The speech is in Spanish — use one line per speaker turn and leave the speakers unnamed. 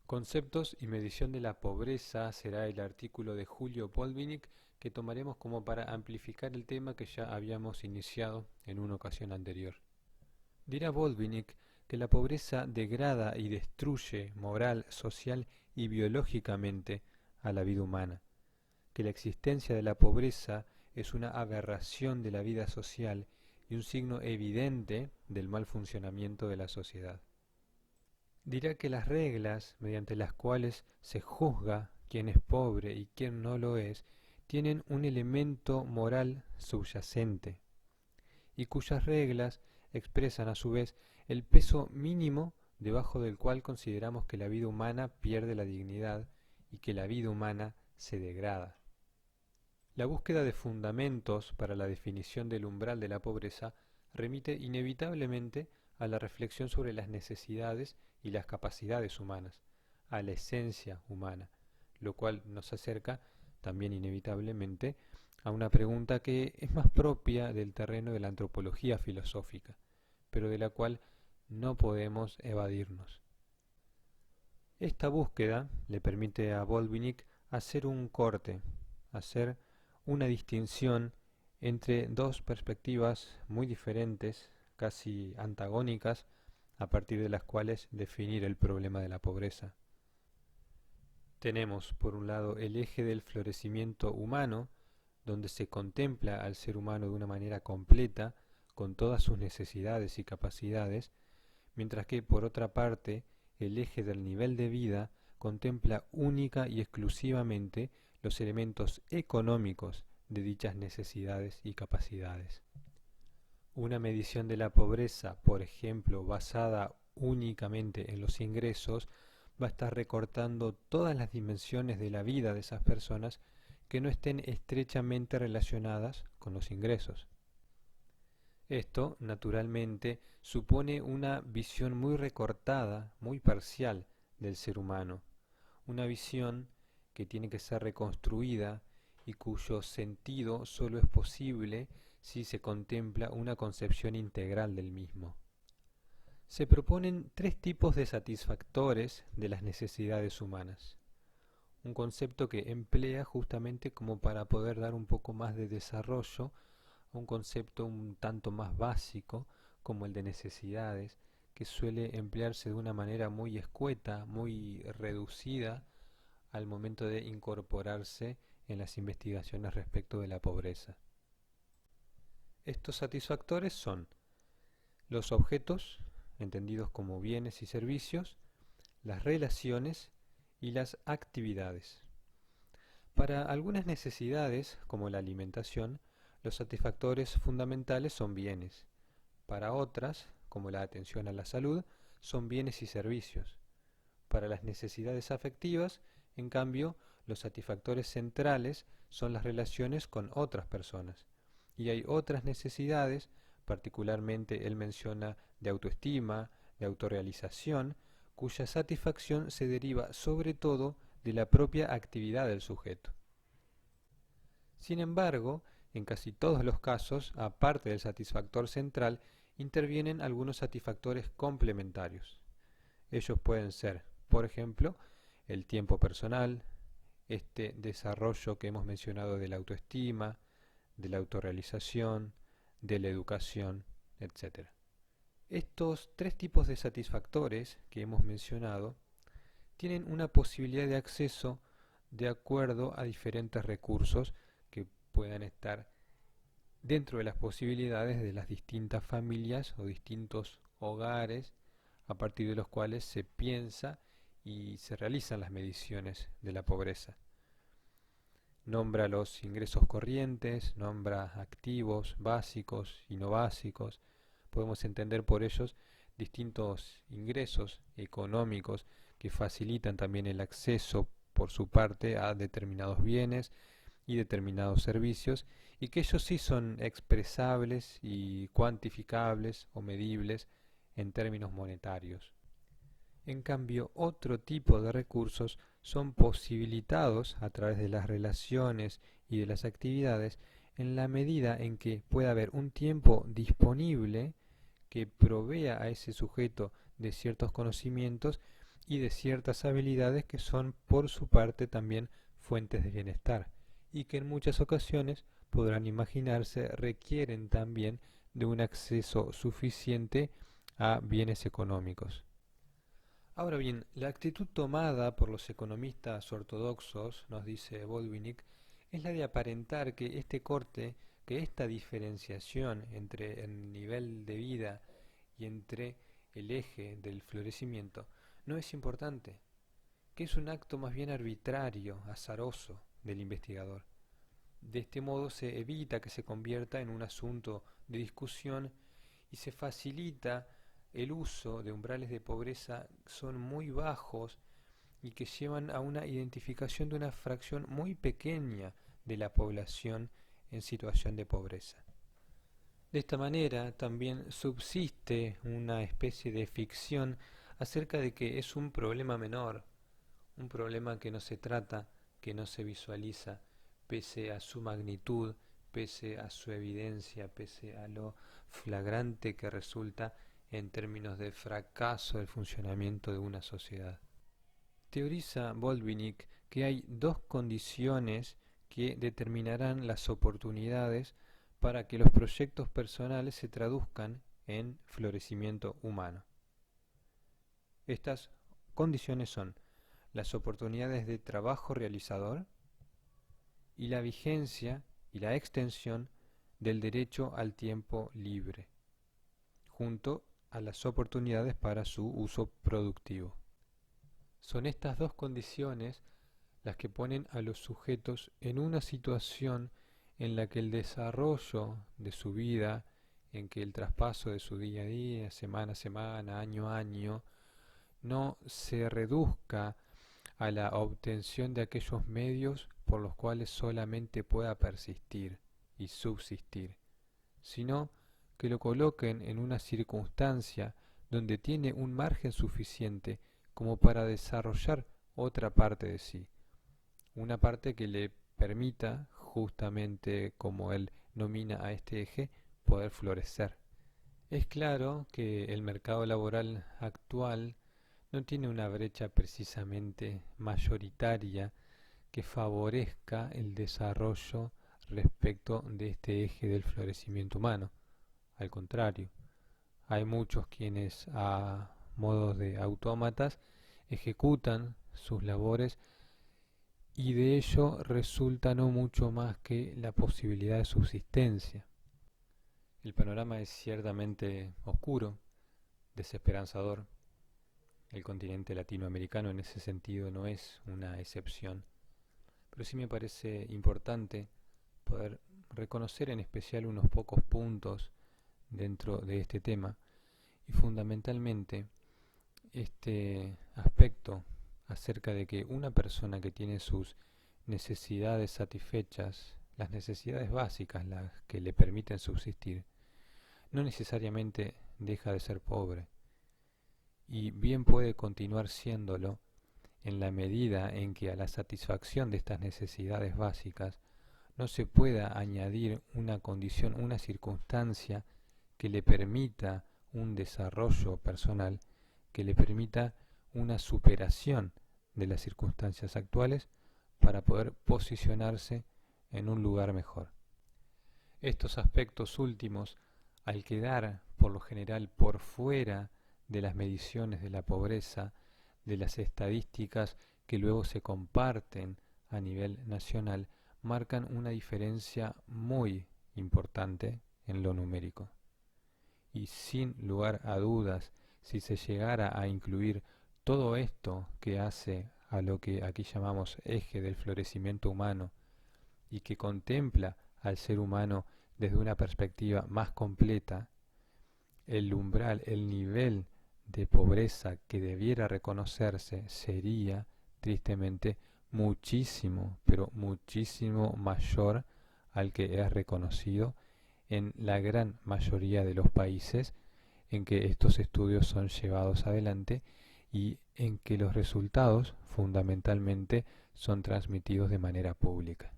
Conceptos y medición de la pobreza será el artículo de Julio Boldvinic que tomaremos como para amplificar el tema que ya habíamos iniciado en una ocasión anterior. Dirá Boldvinic que la pobreza degrada y destruye moral, social y biológicamente a la vida humana, que la existencia de la pobreza es una aberración de la vida social y un signo evidente del mal funcionamiento de la sociedad. Dirá que las reglas mediante las cuales se juzga quién es pobre y quién no lo es tienen un elemento moral subyacente y cuyas reglas expresan a su vez el peso mínimo debajo del cual consideramos que la vida humana pierde la dignidad y que la vida humana se degrada. La búsqueda de fundamentos para la definición del umbral de la pobreza remite inevitablemente a la reflexión sobre las necesidades y las capacidades humanas, a la esencia humana, lo cual nos acerca también inevitablemente a una pregunta que es más propia del terreno de la antropología filosófica, pero de la cual no podemos evadirnos. Esta búsqueda le permite a Boldvinic hacer un corte, hacer una distinción entre dos perspectivas muy diferentes, casi antagónicas, a partir de las cuales definir el problema de la pobreza. Tenemos, por un lado, el eje del florecimiento humano, donde se contempla al ser humano de una manera completa, con todas sus necesidades y capacidades, mientras que, por otra parte, el eje del nivel de vida contempla única y exclusivamente los elementos económicos de dichas necesidades y capacidades. Una medición de la pobreza, por ejemplo, basada únicamente en los ingresos, va a estar recortando todas las dimensiones de la vida de esas personas que no estén estrechamente relacionadas con los ingresos. Esto, naturalmente, supone una visión muy recortada, muy parcial del ser humano, una visión que tiene que ser reconstruida y cuyo sentido solo es posible si se contempla una concepción integral del mismo. Se proponen tres tipos de satisfactores de las necesidades humanas, un concepto que emplea justamente como para poder dar un poco más de desarrollo a un concepto un tanto más básico como el de necesidades, que suele emplearse de una manera muy escueta, muy reducida al momento de incorporarse en las investigaciones respecto de la pobreza. Estos satisfactores son los objetos, entendidos como bienes y servicios, las relaciones y las actividades. Para algunas necesidades, como la alimentación, los satisfactores fundamentales son bienes. Para otras, como la atención a la salud, son bienes y servicios. Para las necesidades afectivas, en cambio, los satisfactores centrales son las relaciones con otras personas. Y hay otras necesidades, particularmente él menciona de autoestima, de autorrealización, cuya satisfacción se deriva sobre todo de la propia actividad del sujeto. Sin embargo, en casi todos los casos, aparte del satisfactor central, intervienen algunos satisfactores complementarios. Ellos pueden ser, por ejemplo, el tiempo personal, este desarrollo que hemos mencionado de la autoestima, de la autorrealización, de la educación, etc. Estos tres tipos de satisfactores que hemos mencionado tienen una posibilidad de acceso de acuerdo a diferentes recursos que puedan estar dentro de las posibilidades de las distintas familias o distintos hogares a partir de los cuales se piensa y se realizan las mediciones de la pobreza. Nombra los ingresos corrientes, nombra activos, básicos y no básicos. Podemos entender por ellos distintos ingresos económicos que facilitan también el acceso por su parte a determinados bienes y determinados servicios y que ellos sí son expresables y cuantificables o medibles en términos monetarios. En cambio, otro tipo de recursos son posibilitados a través de las relaciones y de las actividades en la medida en que pueda haber un tiempo disponible que provea a ese sujeto de ciertos conocimientos y de ciertas habilidades que son por su parte también fuentes de bienestar y que en muchas ocasiones podrán imaginarse requieren también de un acceso suficiente a bienes económicos. Ahora bien, la actitud tomada por los economistas ortodoxos, nos dice Botvinnik, es la de aparentar que este corte, que esta diferenciación entre el nivel de vida y entre el eje del florecimiento no es importante, que es un acto más bien arbitrario, azaroso del investigador. De este modo se evita que se convierta en un asunto de discusión y se facilita el uso de umbrales de pobreza que son muy bajos y que llevan a una identificación de una fracción muy pequeña de la población en situación de pobreza. De esta manera también subsiste una especie de ficción acerca de que es un problema menor, un problema que no se trata, que no se visualiza, pese a su magnitud, pese a su evidencia, pese a lo flagrante que resulta en términos de fracaso del funcionamiento de una sociedad. Teoriza Botvinnik que hay dos condiciones que determinarán las oportunidades para que los proyectos personales se traduzcan en florecimiento humano. Estas condiciones son las oportunidades de trabajo realizador y la vigencia y la extensión del derecho al tiempo libre, junto a las oportunidades para su uso productivo. Son estas dos condiciones las que ponen a los sujetos en una situación en la que el desarrollo de su vida, en que el traspaso de su día a día, semana a semana, año a año, no se reduzca a la obtención de aquellos medios por los cuales solamente pueda persistir y subsistir, sino que lo coloquen en una circunstancia donde tiene un margen suficiente como para desarrollar otra parte de sí, una parte que le permita, justamente como él nomina a este eje, poder florecer. Es claro que el mercado laboral actual no tiene una brecha precisamente mayoritaria que favorezca el desarrollo respecto de este eje del florecimiento humano. Al contrario, hay muchos quienes a modo de autómatas ejecutan sus labores y de ello resulta no mucho más que la posibilidad de subsistencia. El panorama es ciertamente oscuro, desesperanzador. El continente latinoamericano en ese sentido no es una excepción, pero sí me parece importante poder reconocer en especial unos pocos puntos dentro de este tema y fundamentalmente este aspecto acerca de que una persona que tiene sus necesidades satisfechas, las necesidades básicas, las que le permiten subsistir, no necesariamente deja de ser pobre y bien puede continuar siéndolo en la medida en que a la satisfacción de estas necesidades básicas no se pueda añadir una condición, una circunstancia que le permita un desarrollo personal, que le permita una superación de las circunstancias actuales para poder posicionarse en un lugar mejor. Estos aspectos últimos, al quedar por lo general por fuera de las mediciones de la pobreza, de las estadísticas que luego se comparten a nivel nacional, marcan una diferencia muy importante en lo numérico. Y sin lugar a dudas, si se llegara a incluir todo esto que hace a lo que aquí llamamos eje del florecimiento humano y que contempla al ser humano desde una perspectiva más completa, el umbral, el nivel de pobreza que debiera reconocerse sería, tristemente, muchísimo, pero muchísimo mayor al que es reconocido en la gran mayoría de los países en que estos estudios son llevados adelante y en que los resultados fundamentalmente son transmitidos de manera pública.